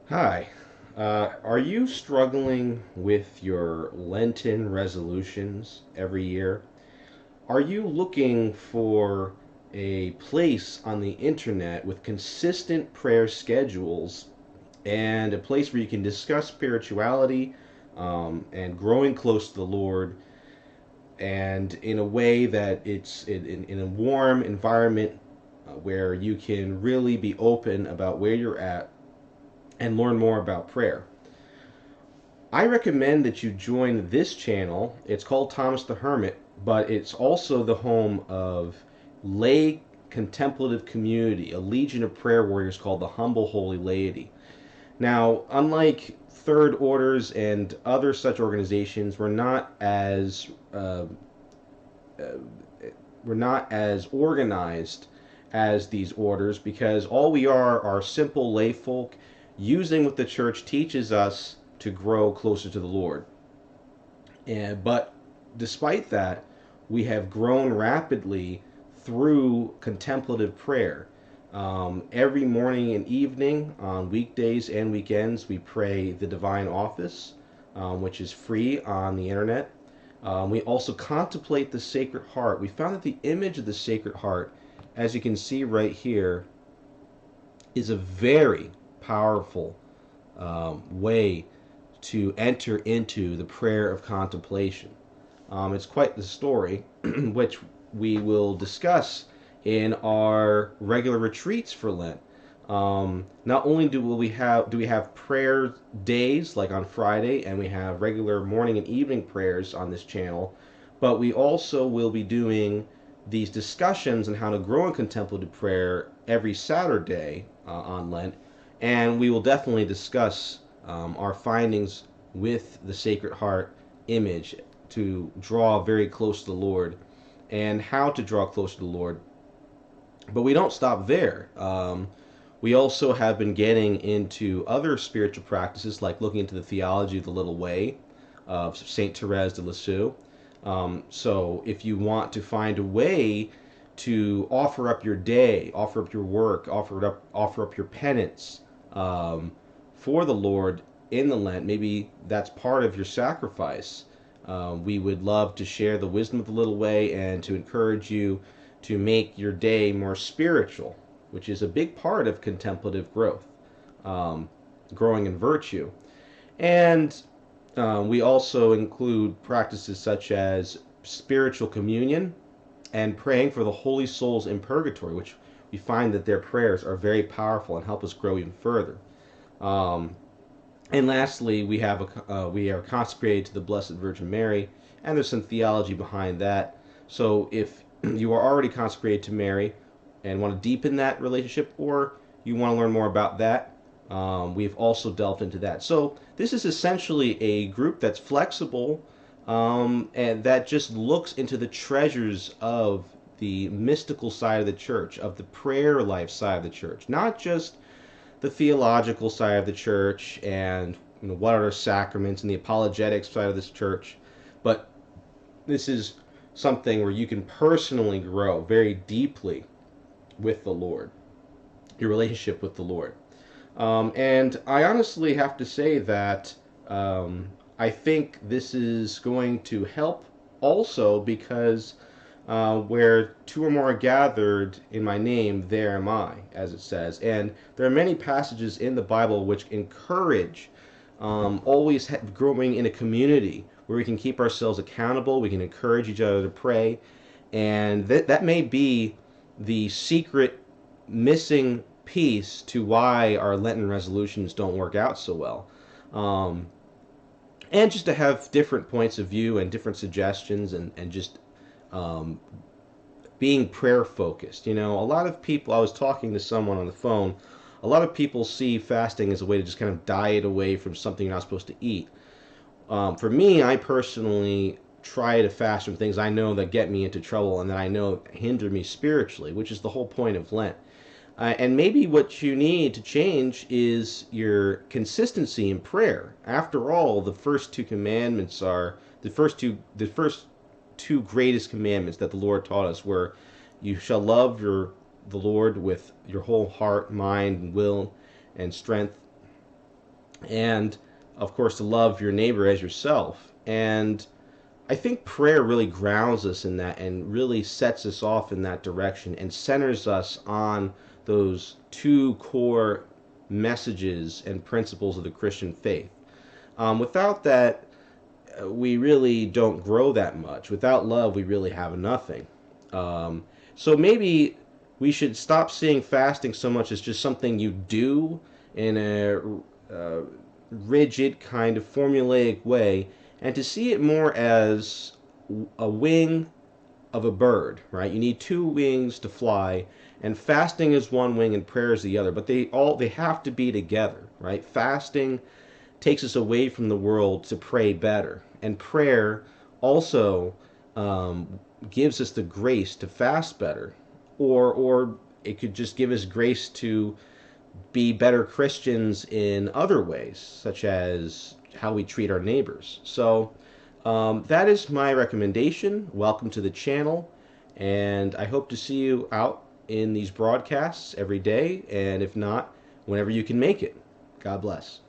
Hi. Are you struggling with your Lenten resolutions every year? Are you looking for a place on the internet with consistent prayer schedules and a place where you can discuss spirituality and growing close to the Lord and in a way that it's in a warm environment where you can really be open about where you're at and learn more about prayer? I recommend that you join this channel. It's called Thomas the Hermit, but it's also the home of lay contemplative community, a legion of prayer warriors called the Humble Holy Laity. Now, unlike third orders and other such organizations, uh, we're not as organized as these orders because all we are simple lay folk using what the church teaches us to grow closer to the Lord. But despite that, we have grown rapidly through contemplative prayer. Every morning and evening, on weekdays and weekends, we pray the Divine Office, which is free on the internet. We also contemplate the Sacred Heart. We found that the image of the Sacred Heart, as you can see right here, is a very powerful way to enter into the prayer of contemplation. It's quite the story, which we will discuss in our regular retreats for Lent. Not only do we have prayer days like on Friday, and we have regular morning and evening prayers on this channel, but we also will be doing these discussions on how to grow in contemplative prayer every Saturday on Lent, and we will definitely discuss our findings with the Sacred Heart image to draw very close to the Lord and how to draw close to the Lord. But we don't stop there. We also have been getting into other spiritual practices, like looking into the theology of the Little Way of Saint Therese de Lisieux. So, if you want to find a way to offer up your day, offer up your work, offer up your penance for the Lord in the Lent, maybe that's part of your sacrifice. We would love to share the wisdom of the Little Way and to encourage you to make your day more spiritual, which is a big part of contemplative growth, growing in virtue. And we also include practices such as spiritual communion and praying for the holy souls in purgatory, which we find that their prayers are very powerful and help us grow even further. Um, and lastly, we are consecrated to the Blessed Virgin Mary, and there's some theology behind that. So if you are already consecrated to Mary and want to deepen that relationship, or you want to learn more about that, we've also delved into that. So this is essentially a group that's flexible and that just looks into the treasures of the mystical side of the church, of the prayer life side of the church, not just the theological side of the church and what are sacraments and the apologetics side of this church, but this is something where you can personally grow very deeply with the Lord, your relationship with the Lord. And I honestly have to say that I think this is going to help also because where two or more are gathered in my name, there am I, as it says. And there are many passages in the Bible which encourage always growing in a community where we can keep ourselves accountable, we can encourage each other to pray, and that may be the secret missing piece to why our Lenten resolutions don't work out so well. Um, and just to have different points of view and different suggestions and just um, being prayer focused. A lot of people, I was talking to someone on the phone, a lot of people see fasting as a way to just kind of diet away from something you're not supposed to eat. For me, I personally try to fast from things I know that get me into trouble and that I know hinder me spiritually, which is the whole point of Lent. And maybe what you need to change is your consistency in prayer. After all, the first two commandments are the first two greatest commandments that the Lord taught us were, you shall love the Lord with your whole heart, mind, and will, and strength, and of course to love your neighbor as yourself. And I think prayer really grounds us in that and really sets us off in that direction and centers us on those two core messages and principles of the Christian faith. Without that, we really don't grow that much. Without love, we really have nothing. Um, so maybe we should stop seeing fasting so much as just something you do in a rigid kind of formulaic way, and to see it more as a wing of a bird, right? You need two wings to fly, and fasting is one wing and prayer is the other, but they have to be together, right? Fasting takes us away from the world to pray better. And prayer also gives us the grace to fast better. Or it could just give us grace to be better Christians in other ways, such as how we treat our neighbors. So that is my recommendation. Welcome to the channel. And I hope to see you out in these broadcasts every day. And if not, whenever you can make it. God bless.